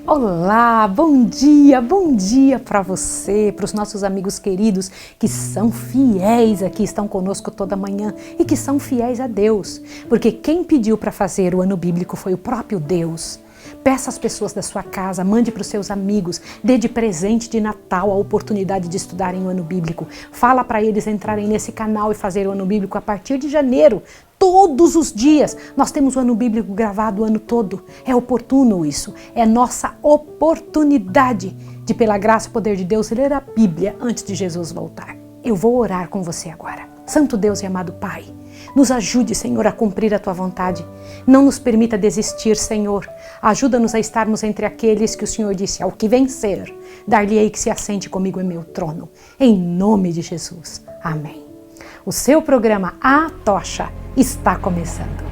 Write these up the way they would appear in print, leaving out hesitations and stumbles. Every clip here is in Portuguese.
Olá, bom dia para você, para os nossos amigos queridos que são fiéis aqui, estão conosco toda manhã e que são fiéis a Deus, porque quem pediu para fazer o ano bíblico foi o próprio Deus. Peça às pessoas da sua casa, mande para os seus amigos, dê de presente de Natal a oportunidade de estudarem o ano bíblico. Fala para eles entrarem nesse canal e fazer o ano bíblico a partir de janeiro. Todos os dias nós temos o ano bíblico gravado o ano todo. É oportuno isso, é nossa oportunidade de, pela graça e poder de Deus, ler a Bíblia antes de Jesus voltar. Eu vou orar com você agora. Santo Deus e amado Pai, nos ajude, Senhor, a cumprir a Tua vontade. Não nos permita desistir, Senhor. Ajuda-nos a estarmos entre aqueles que o Senhor disse: ao que vencer, dar-lhe-ei que se assente comigo em meu trono. Em nome de Jesus. Amém. O seu programa A Tocha está começando.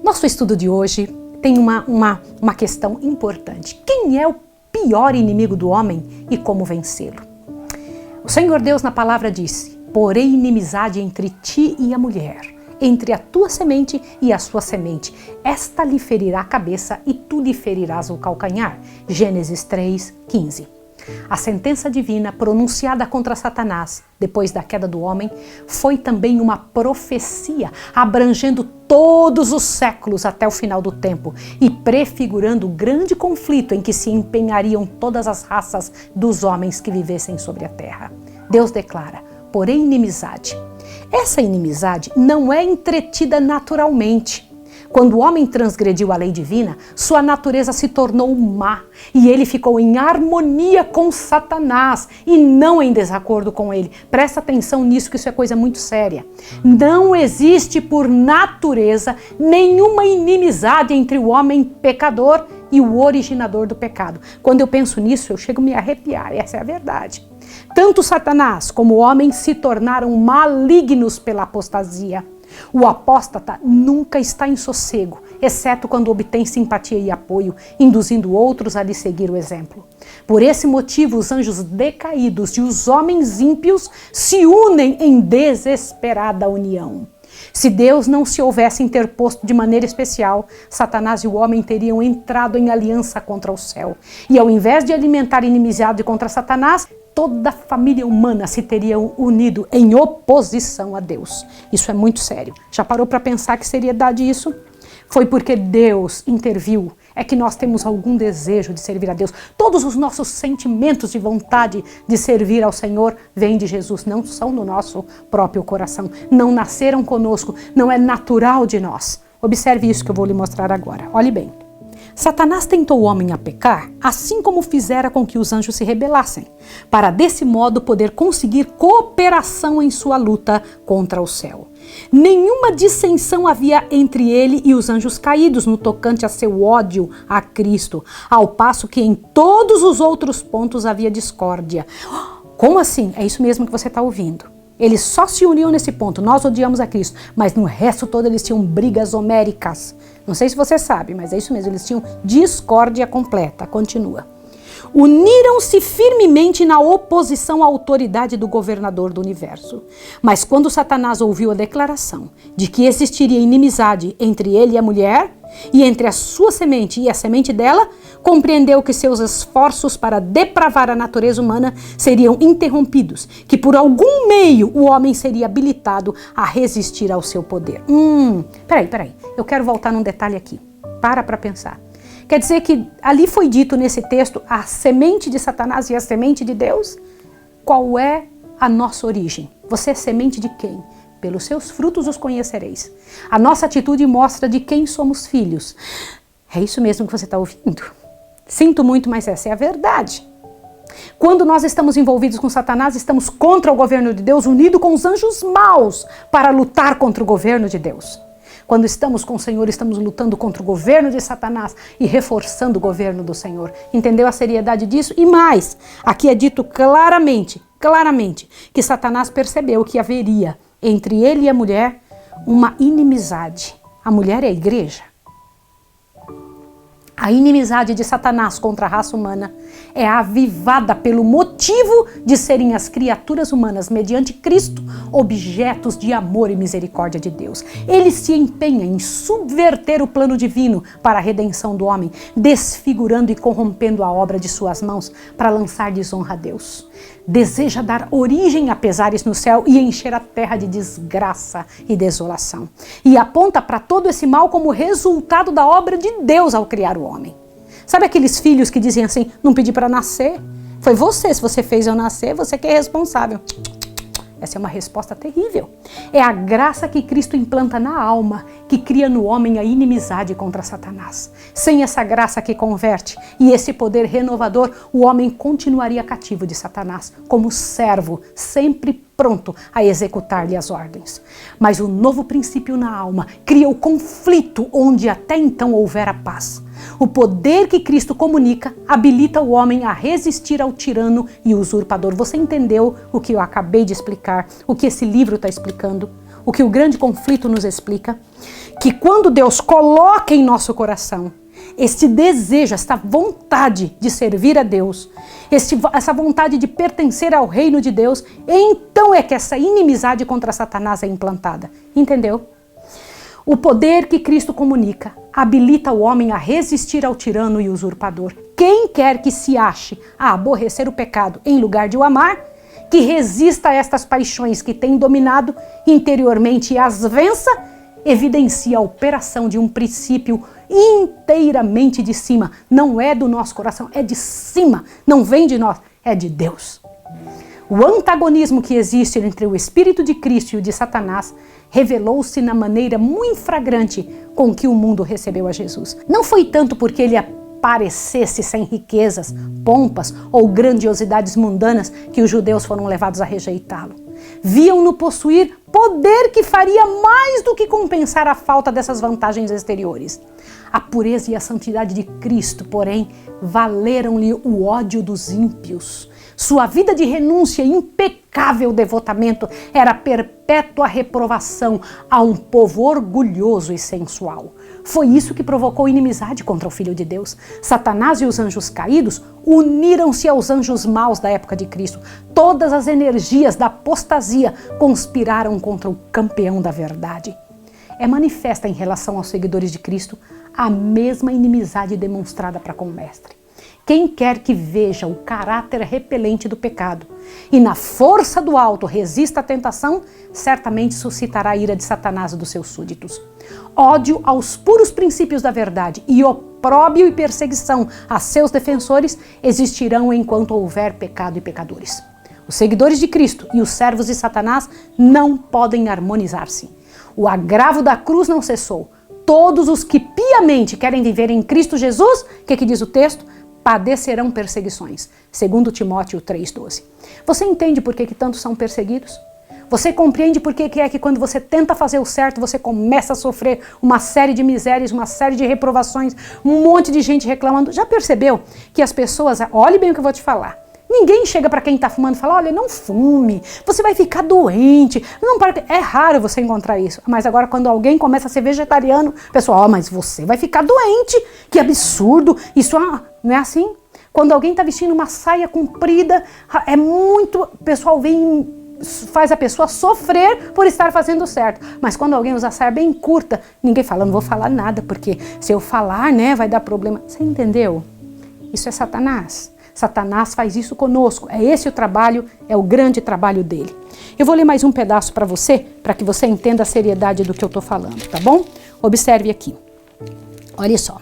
Nosso estudo de hoje tem uma questão importante. Quem é o pior inimigo do homem e como vencê-lo? O Senhor Deus na palavra disse: porém inimizade entre ti e a mulher, entre a tua semente e a sua semente. Esta lhe ferirá a cabeça e tu lhe ferirás o calcanhar. Gênesis 3:15. A sentença divina pronunciada contra Satanás depois da queda do homem foi também uma profecia abrangendo todos os séculos até o final do tempo e prefigurando o grande conflito em que se empenhariam todas as raças dos homens que vivessem sobre a terra. Deus declara: porém inimizade. Essa inimizade não é entretida naturalmente. Quando o homem transgrediu a lei divina, sua natureza se tornou má e ele ficou em harmonia com Satanás e não em desacordo com ele. Presta atenção nisso, que isso é coisa muito séria. Não existe por natureza nenhuma inimizade entre o homem pecador e o originador do pecado. Quando eu penso nisso, eu chego a me arrepiar, essa é a verdade. Tanto Satanás como o homem se tornaram malignos pela apostasia. O apóstata nunca está em sossego, exceto quando obtém simpatia e apoio, induzindo outros a lhe seguir o exemplo. Por esse motivo, os anjos decaídos e os homens ímpios se unem em desesperada união. Se Deus não se houvesse interposto de maneira especial, Satanás e o homem teriam entrado em aliança contra o céu. E ao invés de alimentar inimizade contra Satanás, toda a família humana se teria unido em oposição a Deus. Isso é muito sério. Já parou para pensar que seriedade isso? Foi porque Deus interviu, é que nós temos algum desejo de servir a Deus. Todos os nossos sentimentos de vontade de servir ao Senhor vêm de Jesus, não são do nosso próprio coração, não nasceram conosco, não é natural de nós. Observe isso que eu vou lhe mostrar agora. Olhe bem. Satanás tentou o homem a pecar, assim como fizera com que os anjos se rebelassem, para desse modo poder conseguir cooperação em sua luta contra o céu. Nenhuma dissensão havia entre ele e os anjos caídos no tocante a seu ódio a Cristo, ao passo que em todos os outros pontos havia discórdia. Como assim? É isso mesmo que você está ouvindo. Eles só se uniam nesse ponto, nós odiamos a Cristo, mas no resto todo eles tinham brigas homéricas. Não sei se você sabe, mas é isso mesmo, eles tinham discórdia completa. Continua. Uniram-se firmemente na oposição à autoridade do governador do universo. Mas quando Satanás ouviu a declaração de que existiria inimizade entre ele e a mulher, E entre a sua semente e a semente dela, compreendeu que seus esforços para depravar a natureza humana seriam interrompidos, que por algum meio o homem seria habilitado a resistir ao seu poder. Peraí, eu quero voltar num detalhe aqui. Para pensar. Quer dizer que ali foi dito nesse texto a semente de Satanás e a semente de Deus? Qual é a nossa origem? Você é semente de quem? Pelos seus frutos os conhecereis. A nossa atitude mostra de quem somos filhos. É isso mesmo que você está ouvindo. Sinto muito, mas essa é a verdade. Quando nós estamos envolvidos com Satanás, estamos contra o governo de Deus, unido com os anjos maus para lutar contra o governo de Deus. Quando estamos com o Senhor, estamos lutando contra o governo de Satanás e reforçando o governo do Senhor. Entendeu a seriedade disso? E mais, aqui é dito claramente, que Satanás percebeu que haveria entre ele e a mulher uma inimizade. A mulher é a igreja. A inimizade de Satanás contra a raça humana é avivada pelo motivo de serem as criaturas humanas, mediante Cristo, objetos de amor e misericórdia de Deus. Ele se empenha em subverter o plano divino para a redenção do homem, desfigurando e corrompendo a obra de suas mãos para lançar desonra a Deus. Deseja dar origem a pesares no céu e encher a terra de desgraça e desolação. E aponta para todo esse mal como resultado da obra de Deus ao criar o homem. Sabe aqueles filhos que dizem assim, não pedi para nascer? Foi você, se você fez eu nascer, você que é responsável. Essa é uma resposta terrível. É a graça que Cristo implanta na alma que cria no homem a inimizade contra Satanás. Sem essa graça que converte e esse poder renovador, o homem continuaria cativo de Satanás, como servo, sempre pronto a executar-lhe as ordens. Mas o novo princípio na alma cria o conflito onde até então houvera paz. O poder que Cristo comunica habilita o homem a resistir ao tirano e usurpador. Você entendeu o que eu acabei de explicar? O que esse livro está explicando? O que o grande conflito nos explica? Que quando Deus coloca em nosso coração este desejo, esta vontade de servir a Deus, essa vontade de pertencer ao reino de Deus, então é que essa inimizade contra Satanás é implantada. Entendeu? O poder que Cristo comunica habilita o homem a resistir ao tirano e usurpador. Quem quer que se ache a aborrecer o pecado em lugar de o amar, que resista a estas paixões que tem dominado interiormente e as vença, evidencia a operação de um princípio inteiramente de cima. Não é do nosso coração, é de cima. Não vem de nós, é de Deus. O antagonismo que existe entre o Espírito de Cristo e o de Satanás revelou-se na maneira muito flagrante com que o mundo recebeu a Jesus. Não foi tanto porque ele aparecesse sem riquezas, pompas ou grandiosidades mundanas que os judeus foram levados a rejeitá-lo. Viam-no possuir poder que faria mais do que compensar a falta dessas vantagens exteriores. A pureza e a santidade de Cristo, porém, valeram-lhe o ódio dos ímpios. Sua vida de renúncia e impecável devotamento era perpétua reprovação a um povo orgulhoso e sensual. Foi isso que provocou inimizade contra o Filho de Deus. Satanás e os anjos caídos uniram-se aos anjos maus da época de Cristo. Todas as energias da apostasia conspiraram contra o campeão da verdade. É manifesta em relação aos seguidores de Cristo a mesma inimizade demonstrada para com o Mestre. Quem quer que veja o caráter repelente do pecado e na força do alto resista à tentação, certamente suscitará a ira de Satanás e dos seus súditos. Ódio aos puros princípios da verdade e opróbio e perseguição a seus defensores existirão enquanto houver pecado e pecadores. Os seguidores de Cristo e os servos de Satanás não podem harmonizar-se. O agravo da cruz não cessou. Todos os que piamente querem viver em Cristo Jesus, o que diz o texto? Padecerão perseguições, segundo Timóteo 3,12. Você entende por que tantos são perseguidos? Você compreende por que é que quando você tenta fazer o certo, você começa a sofrer uma série de misérias, uma série de reprovações, um monte de gente reclamando? Já percebeu que as pessoas, olhe bem o que eu vou te falar, ninguém chega para quem está fumando e fala, olha, não fume, você vai ficar doente. Não, é raro você encontrar isso. Mas agora quando alguém começa a ser vegetariano, o pessoal, mas você vai ficar doente, que absurdo, isso não é assim? Quando alguém está vestindo uma saia comprida, é muito, o pessoal vem faz a pessoa sofrer por estar fazendo certo. Mas quando alguém usa saia bem curta, ninguém fala, não vou falar nada, porque se eu falar, né, vai dar problema. Você entendeu? Isso é Satanás. Satanás faz isso conosco. É esse o trabalho, é o grande trabalho dele. Eu vou ler mais um pedaço para você, para que você entenda a seriedade do que eu estou falando, tá bom? Observe aqui. Olha só.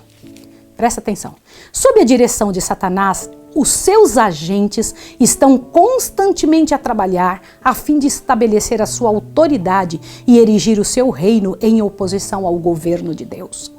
Presta atenção. Sob a direção de Satanás, os seus agentes estão constantemente a trabalhar a fim de estabelecer a sua autoridade e erigir o seu reino em oposição ao governo de Deus.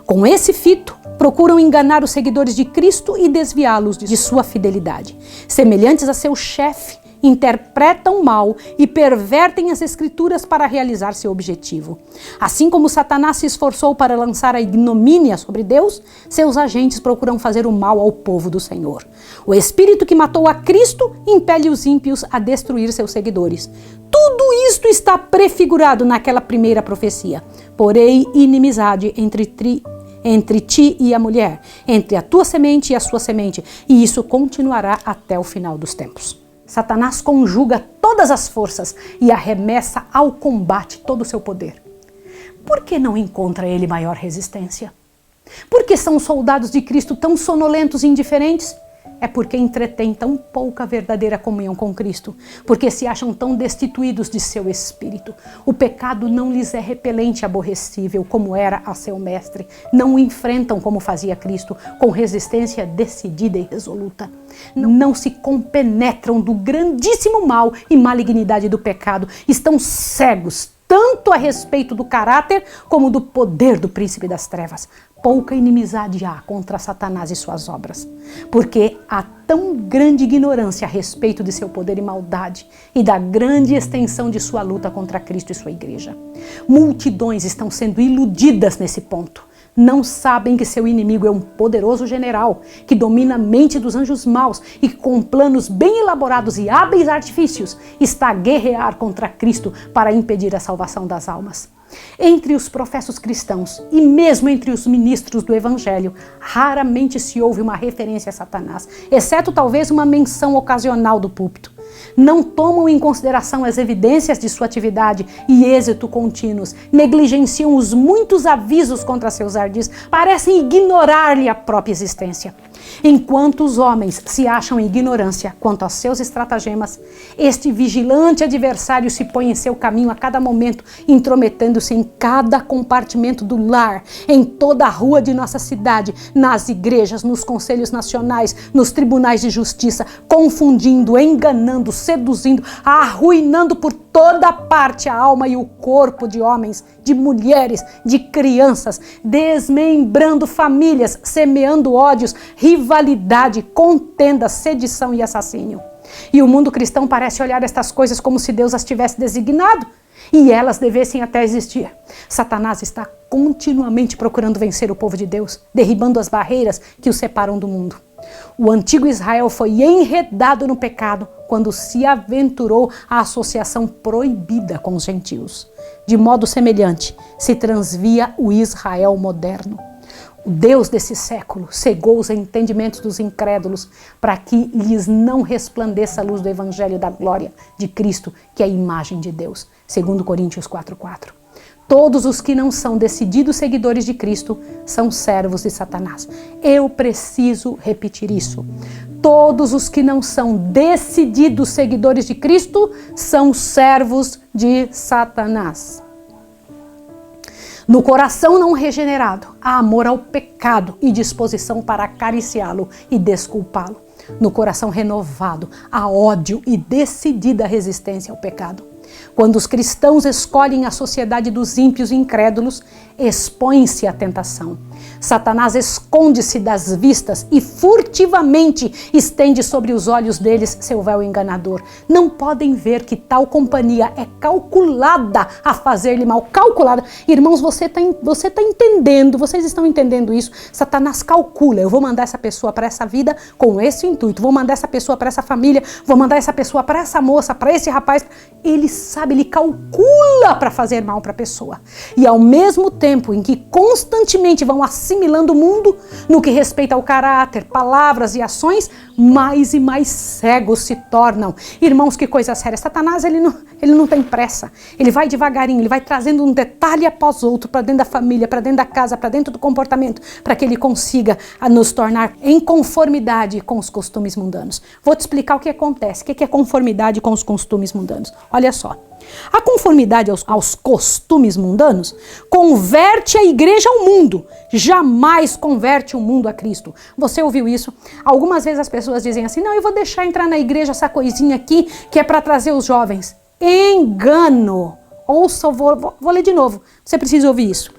Com esse fito, procuram enganar os seguidores de Cristo e desviá-los de sua fidelidade. Semelhantes a seu chefe, interpretam mal e pervertem as Escrituras para realizar seu objetivo. Assim como Satanás se esforçou para lançar a ignomínia sobre Deus, seus agentes procuram fazer o mal ao povo do Senhor. O Espírito que matou a Cristo impele os ímpios a destruir seus seguidores. Tudo isto está prefigurado naquela primeira profecia. Porém, inimizade entre ti e a mulher, entre a tua semente e a sua semente, e isso continuará até o final dos tempos. Satanás conjuga todas as forças e arremessa ao combate todo o seu poder. Por que não encontra ele maior resistência? Por que são os soldados de Cristo tão sonolentos e indiferentes? É porque entretêm tão pouca verdadeira comunhão com Cristo, porque se acham tão destituídos de seu espírito. O pecado não lhes é repelente e aborrecível, como era a seu mestre. Não o enfrentam como fazia Cristo, com resistência decidida e resoluta. Não se compenetram do grandíssimo mal e malignidade do pecado. Estão cegos, tanto a respeito do caráter como do poder do príncipe das trevas. Pouca inimizade há contra Satanás e suas obras, porque há tão grande ignorância a respeito de seu poder e maldade e da grande extensão de sua luta contra Cristo e sua igreja. Multidões estão sendo iludidas nesse ponto. Não sabem que seu inimigo é um poderoso general que domina a mente dos anjos maus e que, com planos bem elaborados e hábeis artifícios, está a guerrear contra Cristo para impedir a salvação das almas. Entre os professos cristãos e mesmo entre os ministros do Evangelho, raramente se ouve uma referência a Satanás, exceto talvez uma menção ocasional do púlpito. Não tomam em consideração as evidências de sua atividade e êxito contínuos, negligenciam os muitos avisos contra seus ardis, parecem ignorar-lhe a própria existência. Enquanto os homens se acham em ignorância quanto aos seus estratagemas, este vigilante adversário se põe em seu caminho a cada momento, intrometendo-se em cada compartimento do lar, em toda a rua de nossa cidade, nas igrejas, nos conselhos nacionais, nos tribunais de justiça, confundindo, enganando, seduzindo, arruinando por toda parte a alma e o corpo de homens, de mulheres, de crianças, desmembrando famílias, semeando ódios, rivalidade, contenda, sedição e assassínio. E o mundo cristão parece olhar estas coisas como se Deus as tivesse designado e elas devessem até existir. Satanás está continuamente procurando vencer o povo de Deus, derribando as barreiras que os separam do mundo. O antigo Israel foi enredado no pecado quando se aventurou à associação proibida com os gentios. De modo semelhante, se transvia o Israel moderno. O Deus desse século cegou os entendimentos dos incrédulos para que lhes não resplandeça a luz do Evangelho da glória de Cristo, que é a imagem de Deus. 2 Coríntios 4:4. Todos os que não são decididos seguidores de Cristo são servos de Satanás. Eu preciso repetir isso. Todos os que não são decididos seguidores de Cristo são servos de Satanás. No coração não regenerado, há amor ao pecado e disposição para acariciá-lo e desculpá-lo. No coração renovado, há ódio e decidida resistência ao pecado. Quando os cristãos escolhem a sociedade dos ímpios e incrédulos, expõem-se à tentação. Satanás esconde-se das vistas e furtivamente estende sobre os olhos deles seu véu enganador. Não podem ver que tal companhia é calculada a fazer-lhe mal. Calculada. Irmãos, você tá entendendo, vocês estão entendendo isso? Satanás calcula, eu vou mandar essa pessoa para essa vida com esse intuito, vou mandar essa pessoa para essa família, vou mandar essa pessoa para essa moça, para esse rapaz. Ele sabe, ele calcula para fazer mal para a pessoa. E ao mesmo tempo em que constantemente vão acima assimilando o mundo no que respeita ao caráter, palavras e ações, mais e mais cegos se tornam. Irmãos, que coisa séria. Satanás, ele não tem pressa. Ele vai devagarinho, ele vai trazendo um detalhe após outro para dentro da família, para dentro da casa, para dentro do comportamento, para que ele consiga nos tornar em conformidade com os costumes mundanos. Vou te explicar o que acontece. O que é conformidade com os costumes mundanos? Olha só. A conformidade aos costumes mundanos converte a igreja ao mundo, jamais converte o mundo a Cristo. Você ouviu isso? Algumas vezes as pessoas dizem assim, não, eu vou deixar entrar na igreja essa coisinha aqui que é para trazer os jovens. Engano! Ouça, vou ler de novo, você precisa ouvir isso.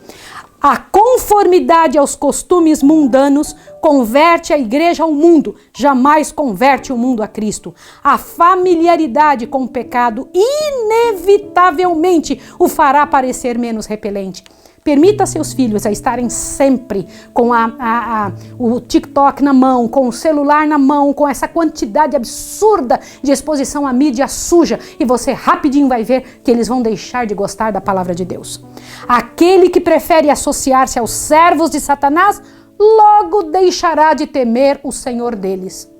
A conformidade aos costumes mundanos converte a igreja ao mundo, jamais converte o mundo a Cristo. A familiaridade com o pecado inevitavelmente o fará parecer menos repelente. Permita seus filhos a estarem sempre com o TikTok na mão, com o celular na mão, com essa quantidade absurda de exposição à mídia suja, e você rapidinho vai ver que eles vão deixar de gostar da palavra de Deus. Aquele que prefere associar-se aos servos de Satanás, logo deixará de temer o Senhor deles.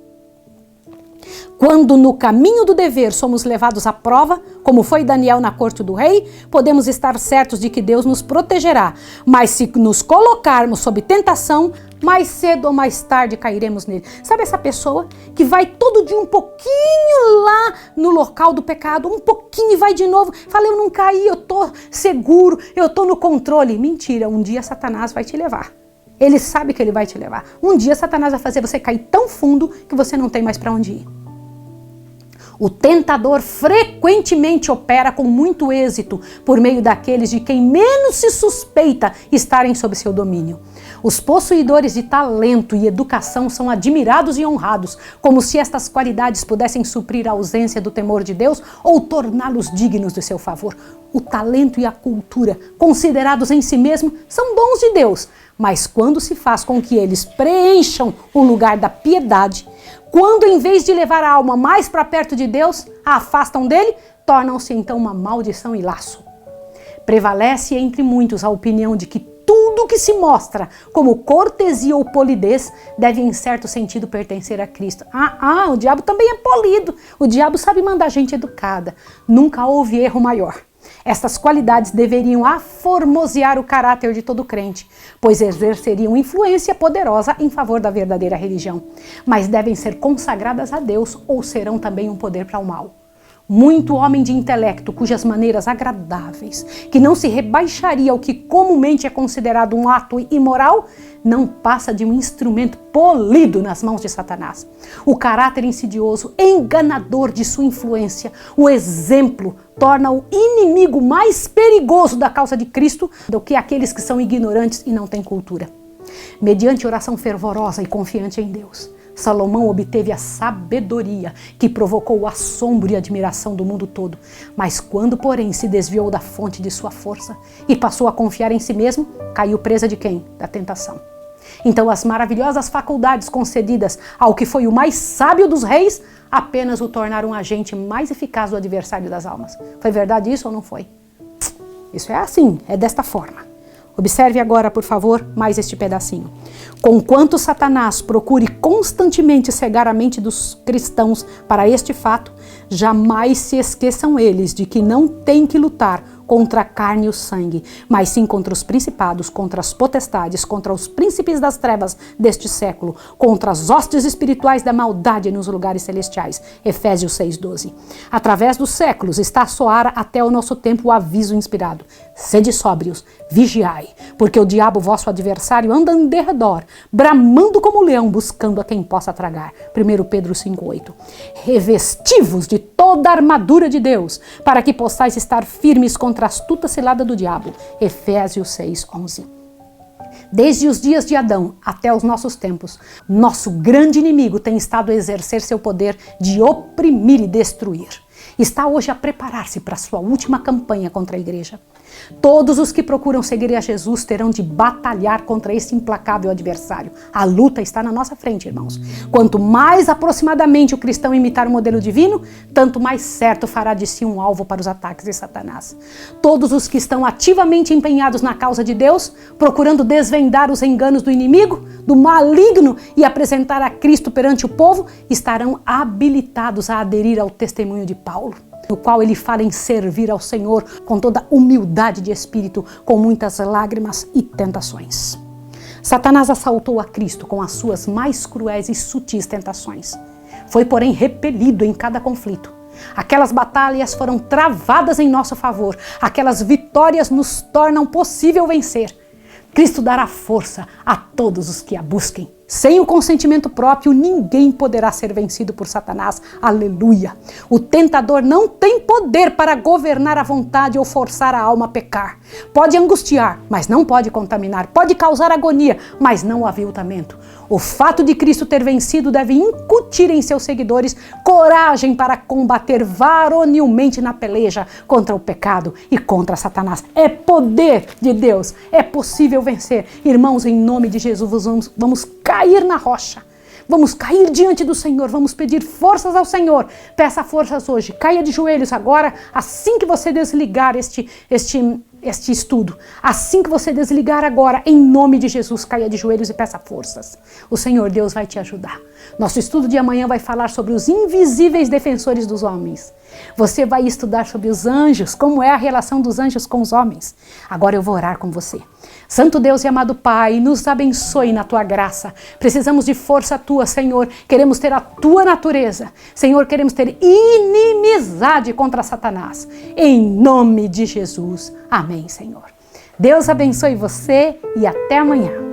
Quando no caminho do dever somos levados à prova, como foi Daniel na corte do rei, podemos estar certos de que Deus nos protegerá. Mas se nos colocarmos sob tentação, mais cedo ou mais tarde cairemos nele. Sabe essa pessoa que vai todo dia um pouquinho lá no local do pecado, um pouquinho e vai de novo, fala, eu não caí, eu tô seguro, eu tô no controle. Mentira, um dia Satanás vai te levar. Ele sabe que ele vai te levar. Um dia Satanás vai fazer você cair tão fundo que você não tem mais para onde ir. O tentador frequentemente opera com muito êxito por meio daqueles de quem menos se suspeita estarem sob seu domínio. Os possuidores de talento e educação são admirados e honrados, como se estas qualidades pudessem suprir a ausência do temor de Deus ou torná-los dignos de seu favor. O talento e a cultura, considerados em si mesmos, são dons de Deus, mas quando se faz com que eles preencham o lugar da piedade, quando em vez de levar a alma mais para perto de Deus, a afastam dele, tornam-se então uma maldição e laço. Prevalece entre muitos a opinião de que tudo que se mostra como cortesia ou polidez deve em certo sentido pertencer a Cristo. O diabo também é polido, o diabo sabe mandar gente educada, nunca houve erro maior. Estas qualidades deveriam aformosear o caráter de todo crente, pois exerceriam influência poderosa em favor da verdadeira religião, mas devem ser consagradas a Deus ou serão também um poder para o mal. Muito homem de intelecto, cujas maneiras agradáveis, que não se rebaixaria ao que comumente é considerado um ato imoral, não passa de um instrumento polido nas mãos de Satanás. O caráter insidioso, enganador de sua influência, o exemplo, torna o inimigo mais perigoso da causa de Cristo do que aqueles que são ignorantes e não têm cultura. Mediante oração fervorosa e confiante em Deus, Salomão obteve a sabedoria que provocou o assombro e admiração do mundo todo. Mas quando, porém, se desviou da fonte de sua força e passou a confiar em si mesmo, caiu presa de quem? Da tentação. Então as maravilhosas faculdades concedidas ao que foi o mais sábio dos reis apenas o tornaram um agente mais eficaz do adversário das almas. Foi verdade isso ou não foi? Isso é assim, é desta forma. Observe agora, por favor, mais este pedacinho. Conquanto Satanás procure constantemente cegar a mente dos cristãos para este fato, jamais se esqueçam eles de que não têm que lutar contra a carne e o sangue, mas sim contra os principados, contra as potestades, contra os príncipes das trevas deste século, contra as hostes espirituais da maldade nos lugares celestiais. Efésios 6:12. Através dos séculos está a soar até o nosso tempo o aviso inspirado. Sede sóbrios, vigiai, porque o diabo, vosso adversário, anda em derredor, bramando como leão, buscando a quem possa tragar. 1 Pedro 5:8. Revestivos de toda a armadura de Deus, para que possais estar firmes contra a astuta cilada do diabo. Efésios 6:11. Desde os dias de Adão até os nossos tempos, nosso grande inimigo tem estado a exercer seu poder de oprimir e destruir. Está hoje a preparar-se para sua última campanha contra a igreja. Todos os que procuram seguir a Jesus terão de batalhar contra esse implacável adversário. A luta está na nossa frente, irmãos. Quanto mais aproximadamente o cristão imitar o modelo divino, tanto mais certo fará de si um alvo para os ataques de Satanás. Todos os que estão ativamente empenhados na causa de Deus, procurando desvendar os enganos do inimigo, do maligno e apresentar a Cristo perante o povo, estarão habilitados a aderir ao testemunho de Paulo, no qual ele fala em servir ao Senhor com toda humildade de espírito, com muitas lágrimas e tentações. Satanás assaltou a Cristo com as suas mais cruéis e sutis tentações. Foi, porém, repelido em cada conflito. Aquelas batalhas foram travadas em nosso favor. Aquelas vitórias nos tornam possível vencer. Cristo dará força a todos os que a busquem. Sem o consentimento próprio, ninguém poderá ser vencido por Satanás. Aleluia! O tentador não tem poder para governar a vontade ou forçar a alma a pecar. Pode angustiar, mas não pode contaminar. Pode causar agonia, mas não aviltamento. O fato de Cristo ter vencido deve incutir em seus seguidores coragem para combater varonilmente na peleja contra o pecado e contra Satanás. É poder de Deus, é possível vencer. Irmãos, em nome de Jesus, vamos cair na rocha. Vamos cair diante do Senhor, vamos pedir forças ao Senhor. Peça forças hoje, caia de joelhos agora, assim que você desligar este estudo. Assim que você desligar agora, em nome de Jesus, caia de joelhos e peça forças. O Senhor Deus vai te ajudar. Nosso estudo de amanhã vai falar sobre os invisíveis defensores dos homens. Você vai estudar sobre os anjos, como é a relação dos anjos com os homens. Agora eu vou orar com você. Santo Deus e amado Pai, nos abençoe na Tua graça. Precisamos de força Tua, Senhor. Queremos ter a Tua natureza. Senhor, queremos ter inimizade contra Satanás. Em nome de Jesus. Amém, Senhor. Deus abençoe você e até amanhã.